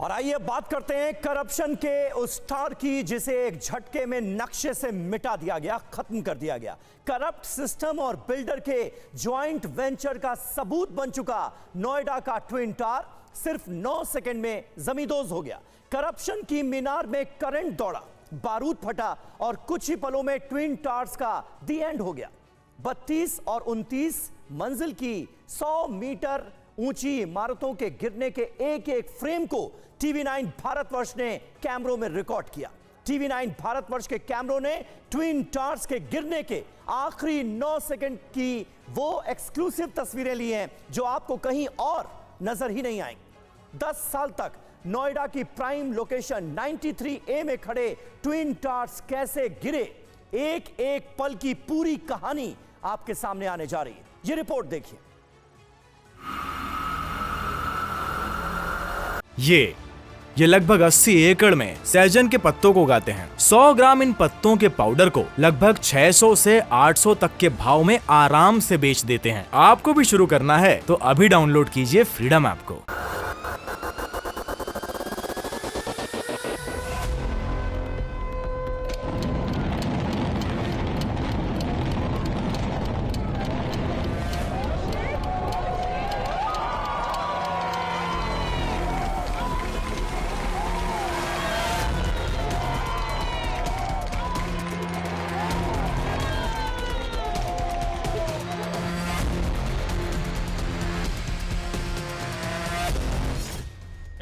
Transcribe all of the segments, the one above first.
और आइए बात करते हैं करप्शन के उस स्टार की जिसे एक झटके में नक्शे से मिटा दिया गया, खत्म कर दिया गया। करप्ट सिस्टम और बिल्डर के ज्वाइंट वेंचर का सबूत बन चुका नोएडा का ट्विन टावर सिर्फ 9 सेकंड में जमींदोज हो गया। करप्शन की मीनार में करंट दौड़ा, बारूद फटा और कुछ ही पलों में ट्विन टावर्स का दी एंड हो गया। 32 और 29 मंजिल की 100 मीटर ऊंची इमारतों के गिरने के एक एक फ्रेम को टीवी9 भारतवर्ष ने कैमरों में रिकॉर्ड किया। टीवी9 भारतवर्ष के कैमरों ने ट्विन टावर्स के गिरने के आखिरी 9 सेकंड की वो एक्सक्लूसिव तस्वीरें ली हैं जो आपको कहीं और नजर ही नहीं आएंगी। 10 साल तक नोएडा की प्राइम लोकेशन 93A में खड़े ट्विन टावर्स कैसे गिरे, एक एक पल की पूरी कहानी आपके सामने आने जा रही है। ये रिपोर्ट देखिए। ये लगभग 80 एकड़ में सहजन के पत्तों को उगाते हैं। 100 ग्राम इन पत्तों के पाउडर को लगभग 600 से 800 तक के भाव में आराम से बेच देते हैं। आपको भी शुरू करना है तो अभी डाउनलोड कीजिए फ्रीडम ऐप को।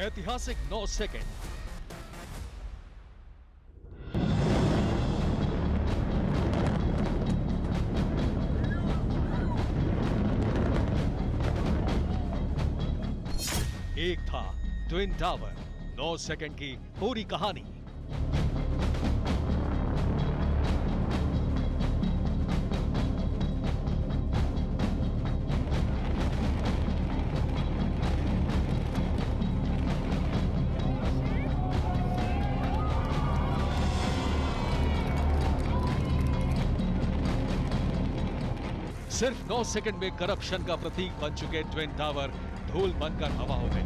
ऐतिहासिक 9 सेकंड। एक था ट्विन टावर, 9 सेकंड की पूरी कहानी। सिर्फ 9 सेकंड में करप्शन का प्रतीक बन चुके ट्विन टावर धूल बनकर हवा हो गए।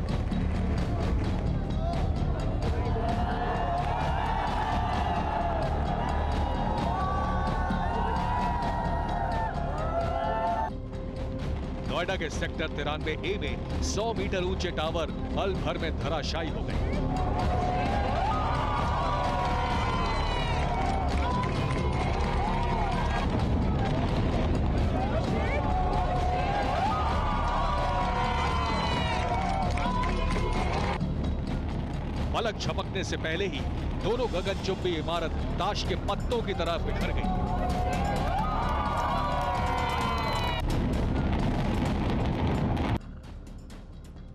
नोएडा के सेक्टर 93A में 100 मीटर ऊंचे टावर पल भर में धराशायी हो गए। पलक झपकने से पहले ही दोनों गगनचुंबी इमारत ताश के पत्तों की तरह बिखर गई।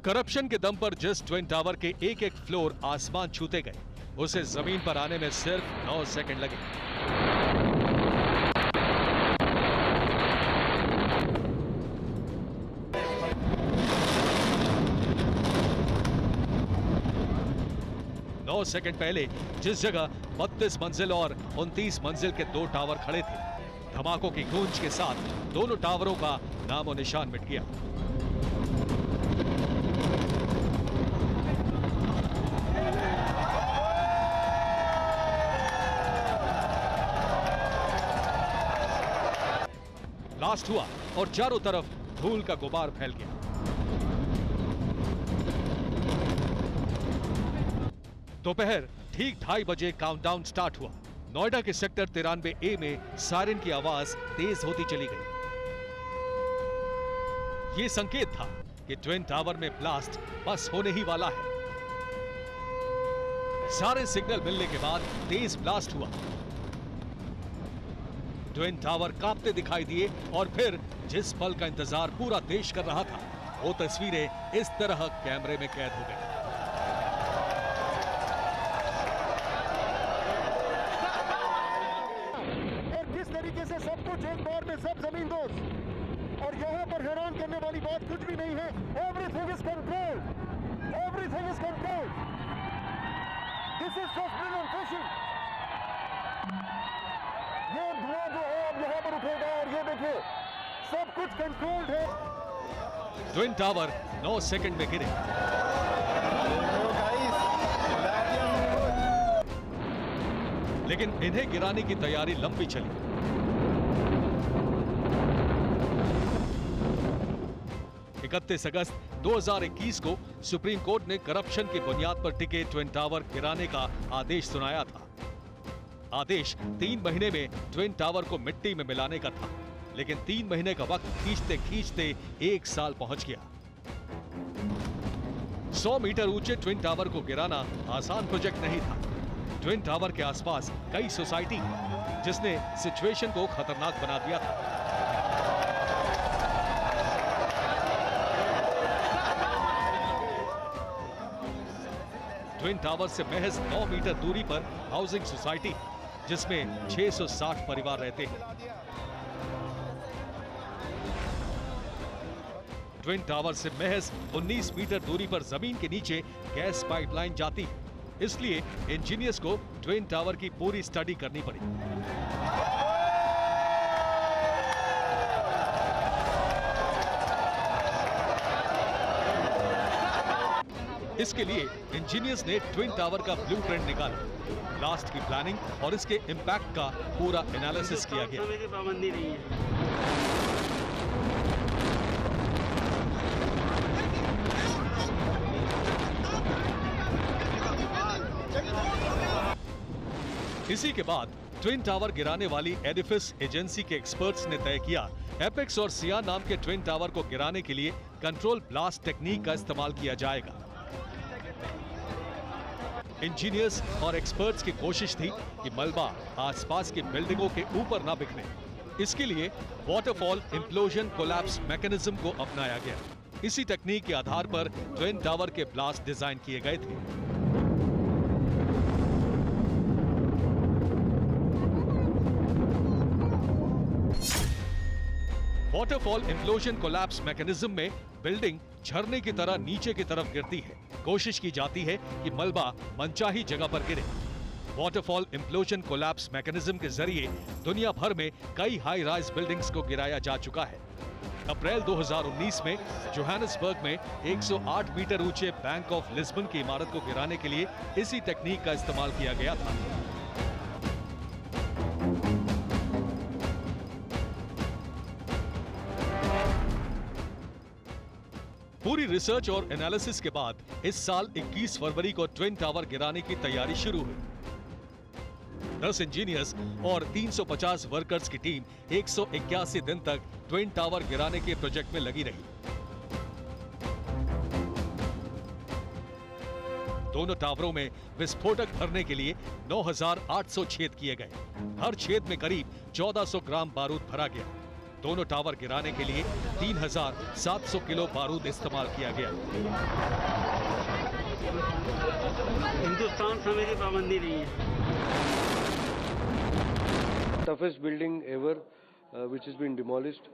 करप्शन के दम पर जिस ट्विन टावर के एक एक फ्लोर आसमान छूते गए, उसे जमीन पर आने में सिर्फ 9 सेकंड लगे। सेकंड पहले जिस जगह 32 मंजिल और 29 मंजिल के 2 टावर खड़े थे, धमाकों की गूंज के साथ दोनों टावरों का नामो निशान मिट गया। ब्लास्ट हुआ और चारों तरफ धूल का गुबार फैल गया। दोपहर ठीक 2:30 बजे काउंटडाउन स्टार्ट हुआ। नोएडा के सेक्टर 93A में सायरन की आवाज तेज होती चली गई। यह संकेत था कि ट्विन टावर में ब्लास्ट बस होने ही वाला है। सारे सिग्नल मिलने के बाद तेज ब्लास्ट हुआ। ट्विन टावर कांपते दिखाई दिए और फिर जिस पल का इंतजार पूरा देश कर रहा था, वो तस्वीरें इस तरह कैमरे में कैद हो गई। सब कुछ एक बार में सब जमींदोज, और यहाँ पर हैरान करने वाली बात कुछ भी नहीं है। Everything is controlled, everything is controlled. This is just brilliant fishing. ये धुआं जो है अब यहाँ पर उठेगा और ये देखिए सब कुछ कंट्रोल्ड है। ट्विन टावर 9 सेकंड में गिरे। लेकिन इन्हें गिराने की तैयारी लंबी चली। अगस्त 2021 को सुप्रीम कोर्ट ने करप्शन की बुनियाद पर टिके ट्विन टावर गिराने का आदेश सुनाया था। आदेश 3 महीने में ट्विन टावर को मिट्टी में मिलाने का था, लेकिन 3 महीने का वक्त खींचते खींचते 1 साल पहुंच गया। 100 मीटर ऊंचे ट्विन टावर को गिराना आसान प्रोजेक्ट नहीं था। ट्विन टावर के आसपास कई सोसाइटी है, जिसने सिचुएशन को खतरनाक बना दिया था। ट्विन टावर से महज 9 मीटर दूरी पर हाउसिंग सोसाइटी है, जिसमें 660 परिवार रहते हैं। ट्विन टावर से महज 19 मीटर दूरी पर जमीन के नीचे गैस पाइपलाइन जाती है, इसलिए इंजीनियर्स को ट्विन टावर की पूरी स्टडी करनी पड़ी। इसके लिए इंजीनियर्स ने ट्विन टावर का ब्लूप्रिंट निकाला, ब्लास्ट की प्लानिंग और इसके इंपैक्ट का पूरा एनालिसिस किया गया। समय की पाबंदी नहीं है। इसी के बाद ट्विन टावर गिराने वाली एडिफिस एजेंसी के एक्सपर्ट्स ने तय किया एपेक्स और सिया नाम के ट्विन टावर को गिराने के लिए कंट्रोल ब्लास्ट टेक्निक का इस्तेमाल किया जाएगा। इंजीनियर्स और एक्सपर्ट्स की कोशिश थी कि मलबा आसपास की बिल्डिंगों के ऊपर ना बिखरे। इसके लिए वाटरफॉल इंप्लोजन कोलैप्स मैकेनिज्म को अपनाया गया। इसी टेक्निक के आधार पर ट्विन टावर के ब्लास्ट डिजाइन किए गए थे। वाटरफॉल इंप्लोजन कोलैप्स मैकेनिज्म में बिल्डिंग झरने की तरह नीचे की तरफ गिरती है। कोशिश की जाती है कि मलबा मनचाही जगह पर गिरे। वाटरफॉल इंप्लोजन कोलैप्स मैकेनिज्म के जरिए दुनिया भर में कई हाई राइज बिल्डिंग्स को गिराया जा चुका है। अप्रैल 2019 में जोहानिसबर्ग में 108 मीटर ऊंचे बैंक ऑफ लिस्बन की इमारत को गिराने के लिए इसी टेक्निक का इस्तेमाल किया गया था। पूरी रिसर्च और एनालिसिस के बाद इस साल 21 फरवरी को ट्विन टावर गिराने की तैयारी शुरू हुई। 10 इंजीनियर्स और 350 वर्कर्स की टीम 181 दिन तक ट्विन टावर गिराने के प्रोजेक्ट में लगी रही। दोनों टावरों में विस्फोटक भरने के लिए 9,800 छेद किए गए। हर छेद में करीब 1,400 ग्राम बारूद भरा गया। दोनों टावर गिराने के लिए 3,700 किलो बारूद इस्तेमाल किया गया। हिंदुस्तान समय की पाबंदी नहीं है। Toughest building ever which is been demolished,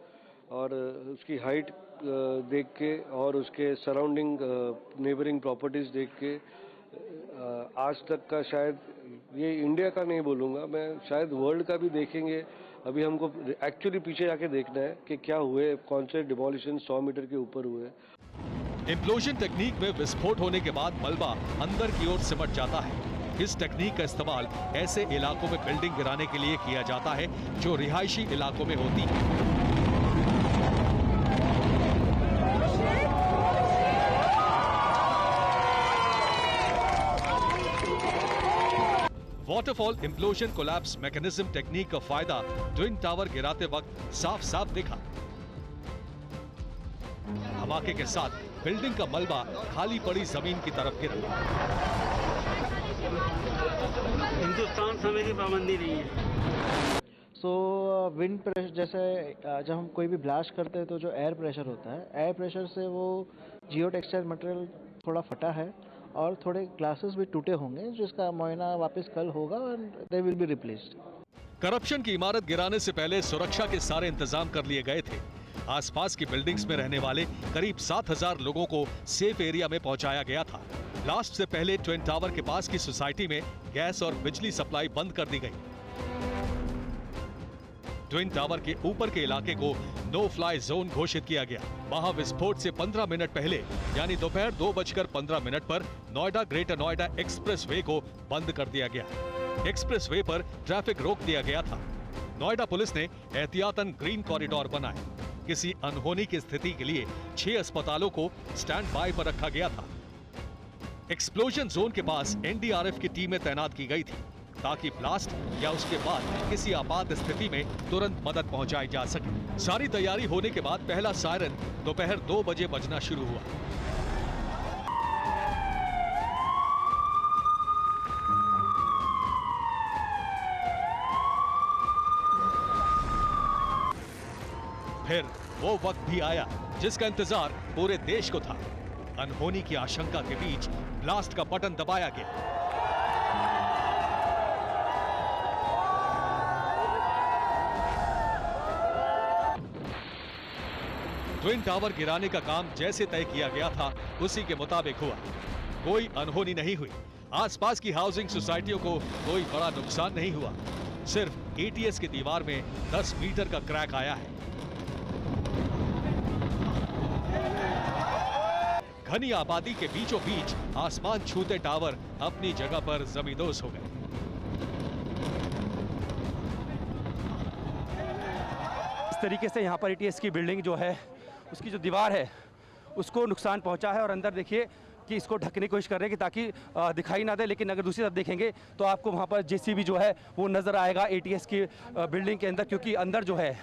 और उसकी हाइट देख के और उसके सराउंडिंग नेबरिंग प्रॉपर्टीज देख के आज तक का शायद, ये इंडिया का नहीं बोलूँगा मैं, शायद वर्ल्ड का भी देखेंगे। अभी हमको एक्चुअली पीछे जाके देखना है कि क्या हुए, कौन से डिमोलिशन 100 मीटर के ऊपर हुए। इंप्लोजन टेक्निक में विस्फोट होने के बाद मलबा अंदर की ओर सिमट जाता है। इस टेक्निक का इस्तेमाल ऐसे इलाकों में बिल्डिंग गिराने के लिए किया जाता है जो रिहायशी इलाकों में होती है। वाटरफॉल इंप्लोजन कोलैप्स मैकेनिज्म टेक्निक का फायदा ट्विन टावर गिराते वक्त साफ साफ दिखा। धमाके के साथ बिल्डिंग का मलबा खाली पड़ी जमीन की तरफ गिरा। हिंदुस्तान समय की पाबंदी नहीं है। विंड प्रेशर, जैसे जब हम कोई भी ब्लास्ट करते हैं तो जो एयर प्रेशर होता है, एयर प्रेशर से वो जियो टेक्सटाइल मटेरियल थोड़ा फटा है और थोड़े ग्लासेस भी टूटे होंगे, जिसका मुआयना वापस कल होगा और they will be replaced. Corruption की इमारत गिराने से पहले सुरक्षा के सारे इंतजाम कर लिए गए थे। आसपास की बिल्डिंग्स में रहने वाले करीब 7,000 लोगों को सेफ एरिया में पहुंचाया गया था। ब्लास्ट से पहले ट्विन टावर के पास की सोसाइटी में गैस और बिजली सप्लाई बंद कर दी गई। ट्विन टावर के ऊपर के इलाके को नो फ्लाई जोन घोषित किया गया। वहां विस्फोट से 15 मिनट पहले यानी दोपहर 2:15 पर नोएडा ग्रेटर नोएडा एक्सप्रेसवे को बंद कर दिया गया। एक्सप्रेसवे पर ट्रैफिक रोक दिया गया था। नोएडा पुलिस ने एहतियातन ग्रीन कॉरिडोर बनाए। किसी अनहोनी की स्थिति के लिए 6 अस्पतालों को स्टैंड बाय पर रखा गया था। एक्सप्लोजन जोन के पास एनडीआरएफ की टीमें तैनात की गई थी ताकि ब्लास्ट या उसके बाद किसी आपात स्थिति में तुरंत मदद पहुंचाई जा सके। सारी तैयारी होने के बाद पहला सायरन दोपहर 2 बजे बजना शुरू हुआ। फिर वो वक्त भी आया जिसका इंतजार पूरे देश को था। अनहोनी की आशंका के बीच ब्लास्ट का बटन दबाया गया। ट्विन टावर गिराने का काम जैसे तय किया गया था उसी के मुताबिक हुआ। कोई अनहोनी नहीं हुई। आसपास की हाउसिंग सोसाइटियों को कोई बड़ा नुकसान नहीं हुआ। सिर्फ एटीएस की दीवार में 10 मीटर का क्रैक आया है। घनी आबादी के बीचों बीच आसमान छूते टावर अपनी जगह पर जमींदोज हो गए। इस तरीके से यहाँ पर एटीएस की बिल्डिंग जो है उसकी जो दीवार है उसको नुकसान पहुंचा है और अंदर देखिए कि इसको ढकने की कोशिश कर रहे हैं कि ताकि दिखाई ना दे। लेकिन अगर दूसरी तरफ देखेंगे तो आपको वहाँ पर जेसीबी जो है वो नज़र आएगा एटीएस की बिल्डिंग के अंदर, क्योंकि अंदर जो है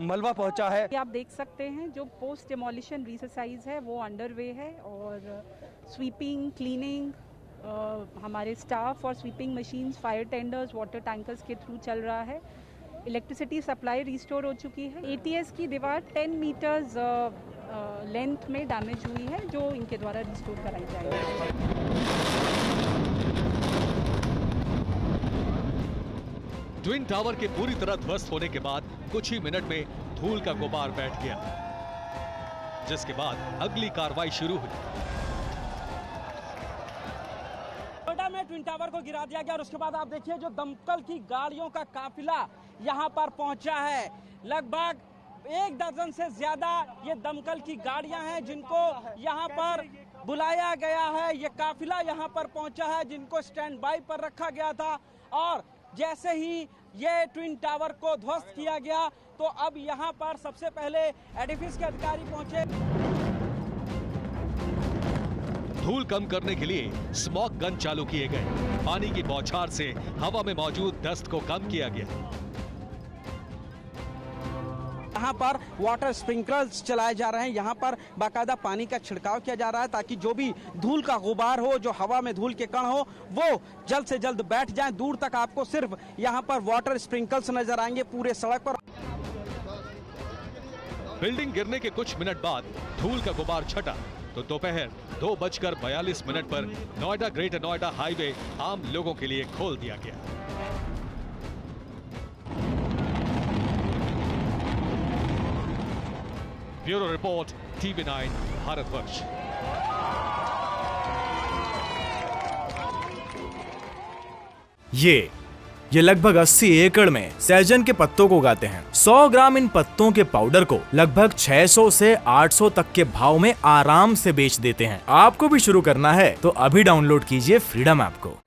मलबा पहुंचा है। आप देख सकते हैं जो पोस्ट डिमोलिशन रीसर्साइज है वो अंडरवे है और स्वीपिंग क्लीनिंग हमारे स्टाफ और sweeping machines, fire tenders, water tankers के थ्रू चल रहा है। इलेक्ट्रिसिटी सप्लाई रिस्टोर हो चुकी है। एटीएस की दीवार 10 मीटर्स लेंथ में डैमेज हुई है जो इनके द्वारा रिस्टोर कराई जाएगी। ट्विन टावर के पूरी तरह ध्वस्त होने के बाद कुछ ही मिनट में धूल का गुबार बैठ गया, जिसके बाद अगली कार्रवाई शुरू हुई। नोएडा में ट्विन टावर को गिरा दिया गया और उसके बाद आप देखिए जो दमकल की गाड़ियों का काफिला यहाँ पर पहुंचा है। लगभग 1 दर्जन से ज्यादा ये दमकल की गाड़ियां हैं जिनको यहाँ पर बुलाया गया है। ये काफिला यहाँ पर पहुंचा है जिनको स्टैंड बाय पर रखा गया था और जैसे ही ये ट्विन टावर को ध्वस्त किया गया तो अब यहाँ पर सबसे पहले एडिफिस के अधिकारी पहुंचे। धूल कम करने के लिए स्मॉग गन चालू किए गए। पानी की बौछार से हवा में मौजूद डस्ट को कम किया गया। यहाँ पर वाटर स्प्रिंकलर्स चलाए जा रहे हैं। यहाँ पर बाकायदा पानी का छिड़काव किया जा रहा है ताकि जो भी धूल का गुबार हो, जो हवा में धूल के कण हो, वो जल्द से जल्द बैठ जाएं। दूर तक आपको सिर्फ यहाँ पर वाटर स्प्रिंकलर्स नजर आएंगे पूरे सड़क पर। बिल्डिंग गिरने के कुछ मिनट बाद धूल का गुबार छटा तो दोपहर 2:42 पर नोएडा ग्रेटर नोएडा हाईवे आम लोगों के लिए खोल दिया गया। Bureau report, TV9 Bharatvarsh. ये लगभग 80 एकड़ में सहजन के पत्तों को उगाते हैं। 100 ग्राम इन पत्तों के पाउडर को लगभग 600 से 800 तक के भाव में आराम से बेच देते हैं। आपको भी शुरू करना है तो अभी डाउनलोड कीजिए फ्रीडम ऐप को।